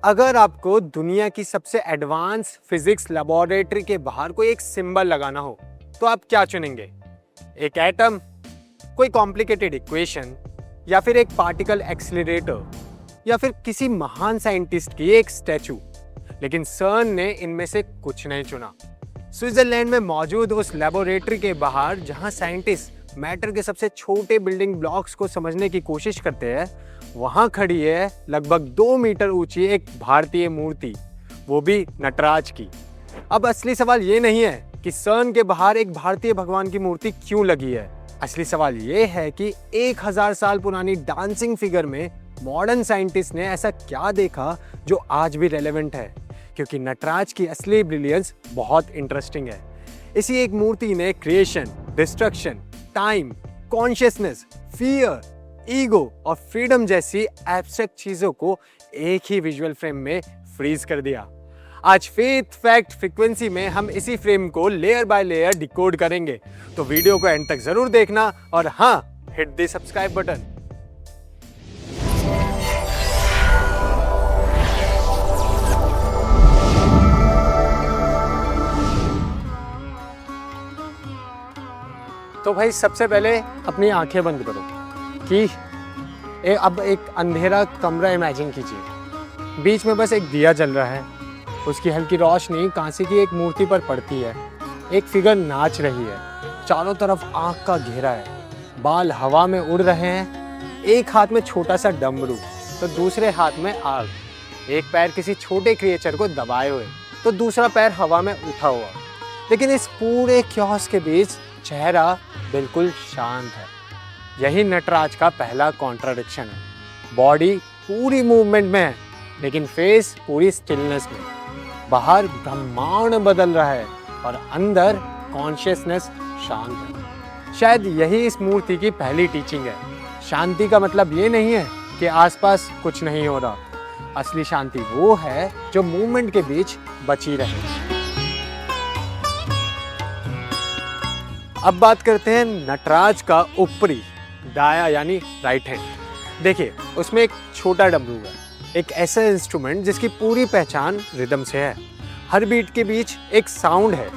अगर आपको दुनिया की सबसे एडवांस फिजिक्स लेबोरेटरी के बाहर कोई एक सिंबल लगाना हो तो आप क्या चुनेंगे? एक एटम, कोई कॉम्प्लिकेटेड इक्वेशन, या फिर एक पार्टिकल एक्सीलरेटर, या फिर किसी महान साइंटिस्ट की एक स्टैचू? लेकिन सर्न ने इनमें से कुछ नहीं चुना। स्विट्जरलैंड में मौजूद उस लेबोरेटरी के बाहर जहां साइंटिस्ट मैटर के सबसे छोटे बिल्डिंग ब्लॉक्स को समझने की कोशिश करते हैं, वहां खड़ी है लगभग 2 मीटर ऊंची एक भारतीय मूर्ति, वो भी नटराज की। अब असली सवाल ये नहीं है कि सर्न के बाहर एक भारतीय भगवान की मूर्ति क्यों लगी है। असली सवाल ये है कि 1000 साल पुरानी डांसिंग फिगर में मॉडर्न साइंटिस्ट ने ऐसा क्या देखा जो आज भी रेलेवेंट है, क्योंकि नटराज की असली ब्रिलियंस बहुत इंटरेस्टिंग है। इसी एक मूर्ति ने creation, destruction, time, consciousness, fear, ego और फ्रीडम जैसी एब्स्ट्रैक्ट चीजों को एक ही विजुअल फ्रेम में फ्रीज कर दिया। आज फेथ फैक्ट फ्रीक्वेंसी में हम इसी फ्रेम को लेयर बाय लेयर डिकोड करेंगे, तो वीडियो को एंड तक जरूर देखना और हाँ, हिट द सब्सक्राइब बटन। तो भाई सबसे पहले अपनी आंखें बंद करो कि अब एक अंधेरा कमरा इमेजिन कीजिए। बीच में बस एक दिया जल रहा है, उसकी हल्की रोशनी कांसे की एक मूर्ति पर पड़ती है। एक फिगर नाच रही है, चारों तरफ आग का घेरा है, बाल हवा में उड़ रहे हैं। एक हाथ में छोटा सा डमरू तो दूसरे हाथ में आग। एक पैर किसी छोटे क्रिएचर को दबाए हुए तो दूसरा पैर हवा में उठा हुआ। लेकिन इस पूरे क्योस के बीच चेहरा बिल्कुल शांत है। यही नटराज का पहला कॉन्ट्राडिक्शन है। बॉडी पूरी मूवमेंट में है, लेकिन फेस पूरी स्टिलनेस में। बाहर ब्रह्मांड बदल रहा है और अंदर कॉन्शियसनेस शांत है। शायद यही इस मूर्ति की पहली टीचिंग है। शांति का मतलब ये नहीं है कि आसपास कुछ नहीं हो रहा। असली शांति वो है जो मूवमेंट के बीच बची रहे। अब बात करते हैं नटराज का ऊपरी दाया यानी राइट हैंड। देखिए, उसमें एक छोटा डमरू है, एक ऐसा इंस्ट्रूमेंट जिसकी पूरी पहचान रिदम से है। हर बीट के बीच एक साउंड है,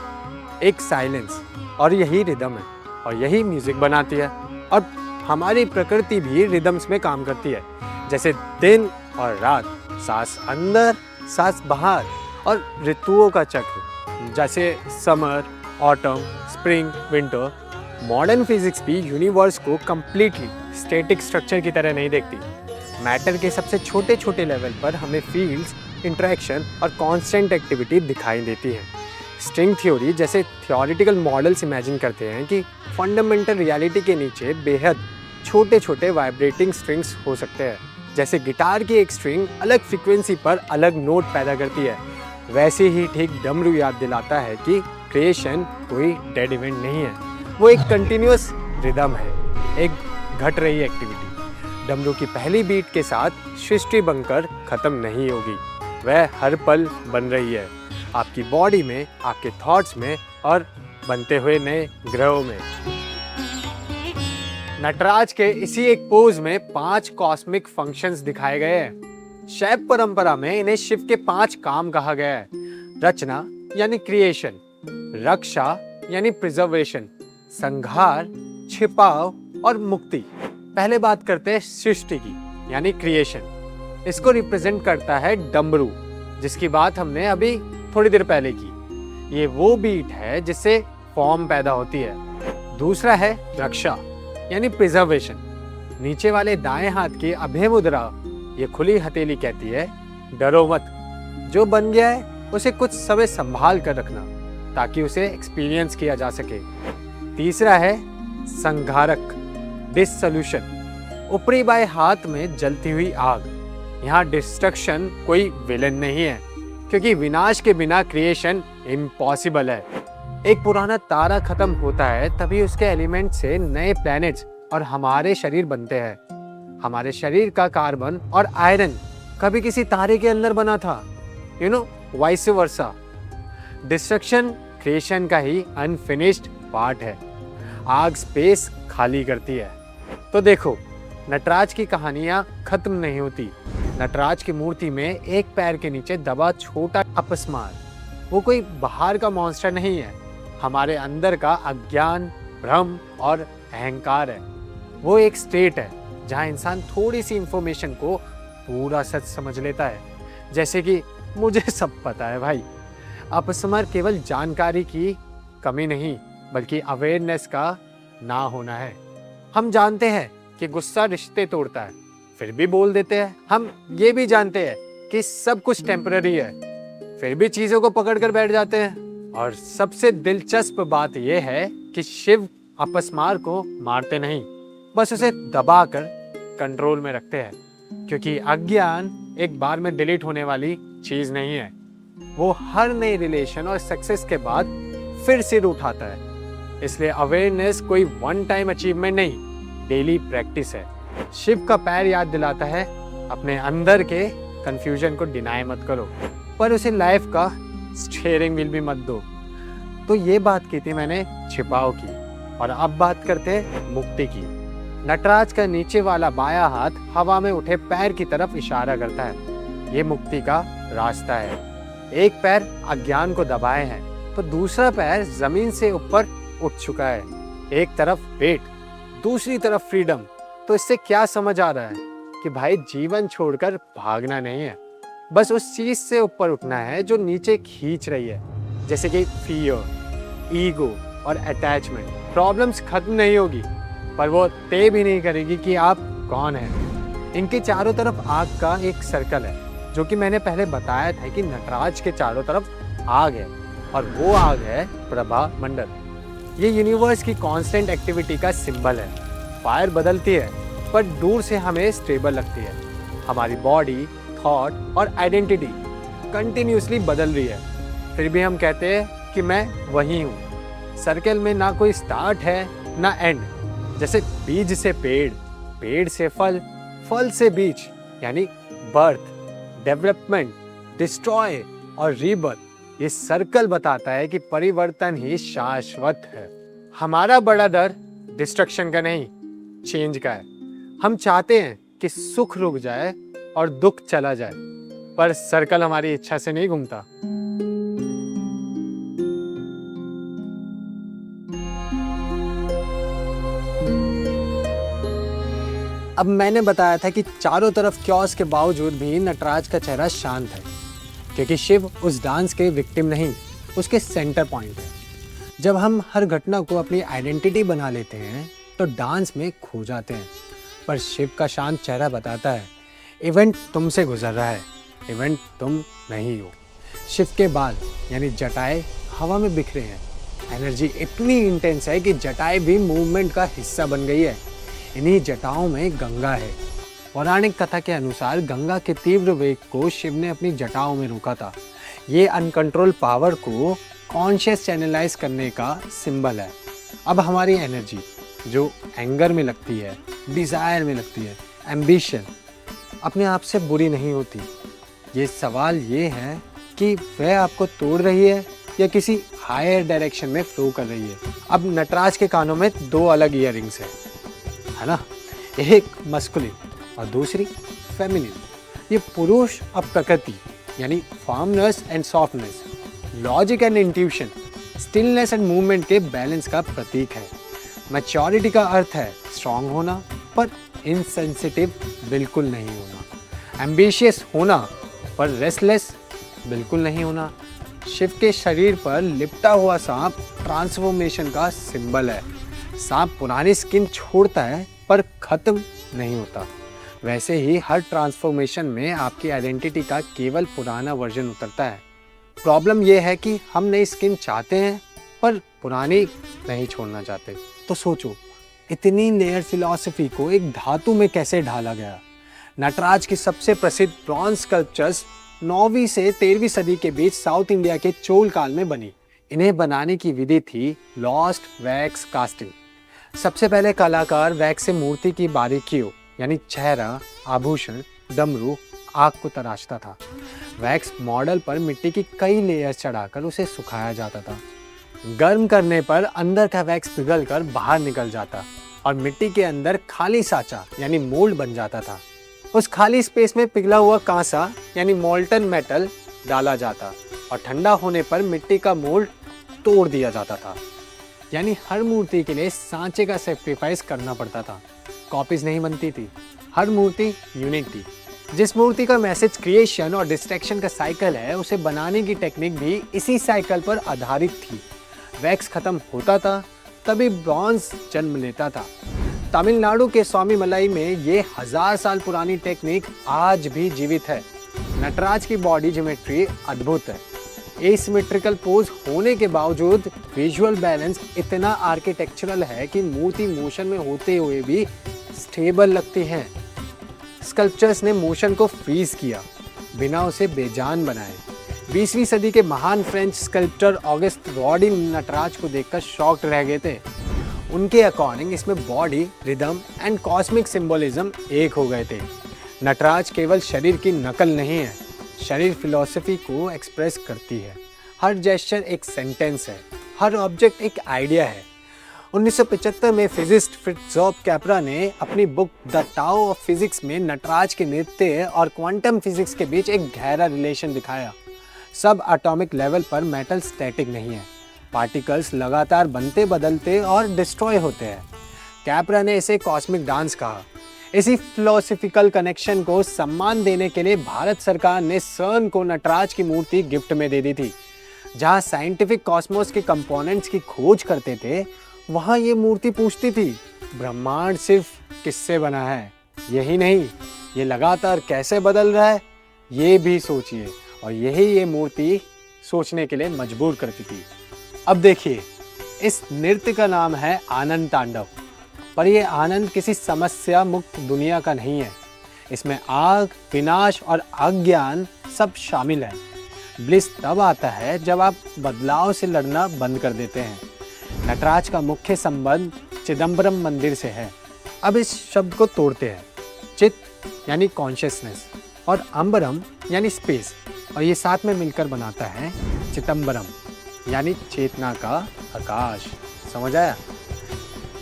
एक साइलेंस, और यही रिदम है और यही म्यूजिक बनाती है। और हमारी प्रकृति भी रिदम्स में काम करती है, जैसे दिन और रात, सांस अंदर सांस बाहर, और ऋतुओं का चक्र जैसे summer, autumn, spring, winter. Modern physics भी यूनिवर्स को कंप्लीटली स्टैटिक स्ट्रक्चर की तरह नहीं देखती। मैटर के सबसे छोटे छोटे लेवल पर हमें फील्ड्स, इंटरेक्शन और कांस्टेंट एक्टिविटी दिखाई देती है। स्ट्रिंग थ्योरी जैसे थ्योरेटिकल मॉडल्स इमेजिन करते हैं कि फंडामेंटल रियलिटी के नीचे बेहद छोटे छोटे वाइब्रेटिंग स्ट्रिंग्स हो सकते हैं। जैसे गिटार की एक स्ट्रिंग अलग फ्रीक्वेंसी पर अलग नोट पैदा करती है, वैसे ही ठीक डमरू याद दिलाता है कि क्रिएशन कोई डेड इवेंट नहीं है, वो एक कंटिन्यूअस रिदम है, एक घट रही एक्टिविटी। डमरू की पहली बीट के साथ सृष्टि बनकर खत्म नहीं होगी, वह हर पल बन रही है, आपकी बॉडी में, आपके थॉट्स में और बनते हुए नए ग्रहों में। नटराज के इसी एक पोज में 5 कॉस्मिक फंक्शंस दिखाए गए हैं। शैव परंपरा में इन्हें शिव के 5 काम कहा गया है। रचना यानी क्रिएशन, रक्षा यानी प्रिजर्वेशन, संहार, छिपाव और मुक्ति। पहले बात करते हैं सृष्टि की यानी क्रिएशन। इसको रिप्रेजेंट करता है डमरू, जिसकी बात हमने अभी थोड़ी देर पहले की। ये वो बीट है जिससे फॉर्म पैदा होती है। दूसरा है रक्षा यानी प्रिजर्वेशन। नीचे वाले दाएं हाथ की अभय मुद्रा, ये खुली हथेली कहती है डरो मत, जो बन गया है उसे कुछ समय संभाल कर रखना ताकि उसे एक्सपीरियंस किया जा सके। तीसरा है संघारक, डिसोल्यूशन। ऊपरी बाएं हाथ में जलती हुई आग। यहाँ डिस्ट्रक्शन कोई विलन नहीं है, क्योंकि विनाश के बिना क्रिएशन इम्पॉसिबल है। एक पुराना तारा खत्म होता है तभी उसके एलिमेंट से नए प्लैनेट्स और हमारे शरीर बनते हैं। हमारे शरीर का कार्बन और आयरन कभी किसी तारे के अंदर बना था, वाइस वर्सा। डिस्ट्रक्शन क्रिएशन का ही अनफिनिश्ड पार्ट है। आग स्पेस खाली करती है। तो देखो, नटराज की कहानियां खत्म नहीं होती, नटराज की मूर्ति में एक पैर के नीचे दबा छोटा अपस्मार, वो कोई बाहर का मॉन्स्टर नहीं है, हमारे अंदर का अज्ञान, भ्रम और अहंकार है। वो एक स्टेट है जहाँ इंसान थोड़ी सी इंफॉर्मेशन को पूरा सच समझ लेता है, जैसे कि मुझे सब पता है भाई। अपस्मार केवल जानकारी की कमी नहीं, बल्कि अवेयरनेस का ना होना है। हम जानते हैं कि गुस्सा रिश्ते तोड़ता है, फिर भी बोल देते हैं। हम ये भी जानते हैं कि सब कुछ टेम्पररी है, फिर भी चीजों को पकड़ कर बैठ जाते हैं। और सबसे दिलचस्प बात यह है कि शिव अपस्मार को मारते नहीं, बस उसे दबाकर कंट्रोल में रखते हैं, क्योंकि अज्ञान एक बार में डिलीट होने वाली चीज नहीं है। वो हर नए रिलेशन और सक्सेस के बाद फिर सिर उठाता है। इसलिए अवेयरनेस कोई वन टाइम अचीवमेंट नहीं, डेली प्रैक्टिस है। शिव का पैर याद दिलाता है, अपने अंदर के कंफ्यूजन को डिनाई मत करो, पर उसे लाइफ का स्टीयरिंग व्हील भी मत दो। तो ये बात की थी मैंने छिपाव की, और अब बात करते हैं मुक्ति की। नटराज का नीचे वाला बायां हाथ हवा में उठे पैर की तरफ इशारा करता है। ये मुक्ति का रास्ता है। एक पैर अज्ञान को दबाए है, तो दूसरा पैर जमीन से ऊपर उठ चुका है। एक तरफ वेट, दूसरी तरफ फ्रीडम। तो इससे क्या समझ आ रहा है कि भाई जीवन छोड़कर भागना नहीं है, बस उस चीज से ऊपर उठना है जो नीचे खींच रही है, जैसे कि फियर, ईगो और अटैचमेंट। प्रॉब्लम्स खत्म नहीं होगी, पर वो तय भी नहीं करेगी कि आप कौन हैं। इनके चारों तरफ आग का एक सर्कल है, जो कि मैंने पहले बताया था कि नटराज के चारों तरफ आग है, और वो आग है प्रभा मंडल। ये यूनिवर्स की कांस्टेंट एक्टिविटी का सिंबल है। फायर बदलती है, पर दूर से हमें स्टेबल लगती है। हमारी बॉडी, थॉट और आइडेंटिटी कंटिन्यूसली बदल रही है, फिर भी हम कहते हैं कि मैं वही हूँ। सर्कल में ना कोई स्टार्ट है ना एंड। जैसे बीज से पेड़, पेड़ से फल, फल से बीज, यानी बर्थ, डेवलपमेंट, डिस्ट्रॉय और रीबर्थ। ये सर्कल बताता है कि परिवर्तन ही शाश्वत है। हमारा बड़ा डर डिस्ट्रक्शन का नहीं, चेंज का है। हम चाहते हैं कि सुख रुक जाए और दुख चला जाए, पर सर्कल हमारी इच्छा से नहीं घूमता। अब मैंने बताया था कि चारों तरफ क्योस के बावजूद भी नटराज का चेहरा शांत है, क्योंकि शिव उस डांस के विक्टिम नहीं, उसके सेंटर पॉइंट है। जब हम हर घटना को अपनी आइडेंटिटी बना लेते हैं तो डांस में खो जाते हैं, पर शिव का शांत चेहरा बताता है इवेंट तुमसे गुजर रहा है, इवेंट तुम नहीं हो। शिव के बाल यानी जटाएं हवा में बिखरे हैं। एनर्जी इतनी इंटेंस है कि जटाएं भी मूवमेंट का हिस्सा बन गई है। इन्हीं जटाओं में गंगा है। पौराणिक कथा के अनुसार गंगा के तीव्र वेग को शिव ने अपनी जटाओं में रोका था। ये अनकंट्रोल पावर को कॉन्शियस चैनलाइज करने का सिंबल है। अब हमारी एनर्जी जो एंगर में लगती है, डिजायर में लगती है, एम्बिशन, अपने आप से बुरी नहीं होती। ये सवाल ये है कि वह आपको तोड़ रही है या किसी हायर डायरेक्शन में फ्लो कर रही है। अब नटराज के कानों में दो अलग इयररिंग्स है ना, एक मस्कुलिन और दूसरी फेमिनिन। ये पुरुष और प्रकृति यानी फॉर्मनेस and softness, logic and intuition, stillness and movement के बैलेंस का प्रतीक है। मैच्योरिटी का अर्थ है स्ट्रांग होना पर इनसेंसिटिव बिल्कुल नहीं होना, एम्बिशियस होना पर रेस्टलेस बिल्कुल नहीं होना। शिव के शरीर पर लिपटा हुआ सांप ट्रांसफॉर्मेशन का सिंबल है। सांप पुरानी स्किन छोड़ता है पर खत्म नहीं होता। वैसे ही हर ट्रांसफॉर्मेशन में आपकी आइडेंटिटी का केवल पुराना वर्जन उतरता है। प्रॉब्लम यह है कि हम नई स्किन चाहते हैं पर पुरानी नहीं छोड़ना चाहते। तो सोचो, इतनी लेयर फिलॉसफी को एक धातु में कैसे ढाला गया। नटराज की सबसे प्रसिद्ध ब्रॉन्ज स्कल्पचर्स 9वीं से 13वीं सदी के बीच साउथ इंडिया के चोल काल में बनी। इन्हें बनाने की विधि थी लॉस्ट वैक्स कास्टिंग। सबसे पहले कलाकार वैक्स से मूर्ति की बारीकियों यानी चेहरा, आभूषण, डमरू, आँख को तराशता था। वैक्स मॉडल पर मिट्टी की कई लेयर्स चढ़ाकर उसे सुखाया जाता था। गर्म करने पर अंदर का वैक्स पिघलकर बाहर निकल जाता और मिट्टी के अंदर खाली साँचा यानी मोल्ड बन जाता था। उस खाली स्पेस में पिघला हुआ कांसा यानी मोल्टन मेटल डाला जाता और ठंडा होने पर मिट्टी का मोल्ड तोड़ दिया जाता था। यानी हर मूर्ति के लिए सांचे का सेक्रीफाइस करना पड़ता था, कॉपीज नहीं बनती थी। हर मूर्ति यूनिक थी। जिस मूर्ति का मैसेज क्रिएशन और डिस्ट्रैक्शन का साइकिल है, उसे बनाने की टेक्निक भी इसी साइकिल पर आधारित थी। वैक्स खत्म होता था तभी ब्रॉन्ज जन्म लेता था। तमिलनाडु के स्वामीमलाई में ये 1000 साल पुरानी टेक्निक आज भी जीवित है। नटराज की बॉडी ज्योमेट्री अद्भुत है। एसिमेट्रिकल पोज होने के बावजूद विजुअल बैलेंस इतना आर्किटेक्चरल है कि मूर्ति मोशन में होते हुए भी स्टेबल लगती है। स्कल्पचर्स ने मोशन को फ्रीज किया, बिना उसे बेजान बनाए। 20वीं सदी के महान French sculptor Auguste Rodin Nataraj को देखकर शॉक्ड रह गए थे। उनके अकॉर्डिंग इसमें body, rhythm and cosmic symbolism एक हो गए थे। नटराज केवल शरीर की नकल नहीं है, शरीर फिलॉसफी को एक्सप्रेस करती है। हर जेस्चर एक सेंटेंस है, हर ऑब्जेक्ट एक आइडिया है। 1975 में फिजिस्ट फ्रिट्जोफ कैप्रा ने अपनी book the tau of physics में नटराज के नृत्य और क्वांटम फिजिक्स के बीच एक गहरा रिलेशन दिखाया। सब एटॉमिक लेवल पर मेटल स्टैटिक नहीं है, पार्टिकल्स लगातार बनते, बदलते और डिस्ट्रॉय होते हैं। कैप्रा ने इसे कॉस्मिक डांस कहा। इसी फिलोसफिकल कनेक्शन को सम्मान देने के लिए भारत सरकार ने सर्न को नटराज की मूर्ति गिफ्ट में दे दी थी। जहां साइंटिफिक कॉस्मोस के कंपोनेंट्स की खोज करते थे, वहां ये मूर्ति पूछती थी, ब्रह्मांड सिर्फ किससे बना है? यही नहीं, ये लगातार कैसे बदल रहा है, ये भी सोचिए। और यही ये मूर्ति सोचने के लिए मजबूर करती थी। अब देखिए, इस नृत्य का नाम है आनंद तांडव, पर यह आनंद किसी समस्या मुक्त दुनिया का नहीं है। इसमें आग, विनाश और अज्ञान सब शामिल है। ब्लिस तब आता है जब आप बदलाव से लड़ना बंद कर देते हैं। नटराज का मुख्य संबंध चिदम्बरम मंदिर से है। अब इस शब्द को तोड़ते हैं। चित यानी कॉन्शियसनेस और अम्बरम यानी स्पेस, और ये साथ में मिलकर बनाता है चिदम्बरम यानी चेतना का आकाश। समझ आया?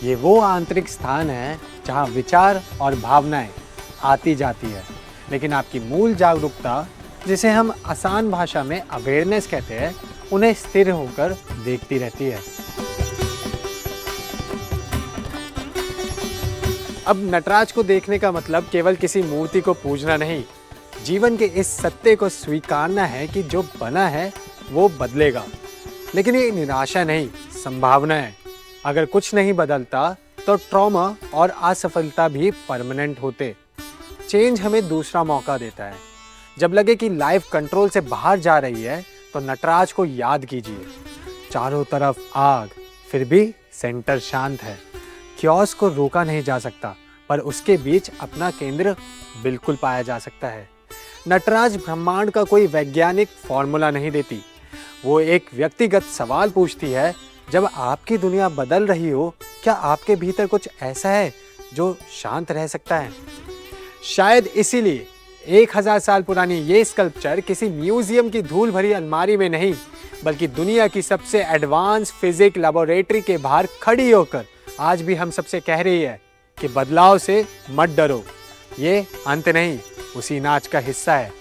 ये वो आंतरिक स्थान है जहाँ विचार और भावनाएं आती जाती है, लेकिन आपकी मूल जागरूकता, जिसे हम आसान भाषा में अवेयरनेस कहते हैं, उन्हें स्थिर होकर देखती रहती है। अब नटराज को देखने का मतलब केवल किसी मूर्ति को पूजना नहीं, जीवन के इस सत्य को स्वीकारना है कि जो बना है वो बदलेगा। लेकिन ये निराशा नहीं, संभावना है। अगर कुछ नहीं बदलता तो ट्रॉमा और असफलता भी परमानेंट होते। चेंज हमें दूसरा मौका देता है। जब लगे कि लाइफ कंट्रोल से बाहर जा रही है, तो नटराज को याद कीजिए। चारों तरफ आग, फिर भी सेंटर शांत है। क्योस को रोका नहीं जा सकता, पर उसके बीच अपना केंद्र बिल्कुल पाया जा सकता है। नटराज ब्रह्मांड का कोई वैज्ञानिक फॉर्मूला नहीं देती, वो एक व्यक्तिगत सवाल पूछती है। जब आपकी दुनिया बदल रही हो, क्या आपके भीतर कुछ ऐसा है जो शांत रह सकता है? शायद इसीलिए 1000 साल पुरानी ये स्कल्पचर किसी म्यूजियम की धूल भरी अलमारी में नहीं, बल्कि दुनिया की सबसे एडवांस फिजिक्स लैबोरेटरी के बाहर खड़ी होकर आज भी हम सबसे कह रही है कि बदलाव से मत डरो, ये अंत नहीं, उसी नाच का हिस्सा है।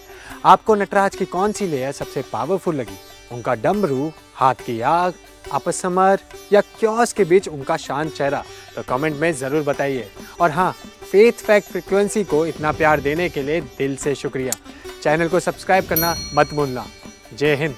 आपको नटराज की कौन सी लेयर सबसे पावरफुल लगी? उनका डमरू, हाथ की आग, अपसमर या क्योस के बीच उनका शांत चेहरा? तो कमेंट में ज़रूर बताइए। और हाँ, फेथ फैक्ट फ्रीक्वेंसी को इतना प्यार देने के लिए दिल से शुक्रिया। चैनल को सब्सक्राइब करना मत भूलना। जय हिंद।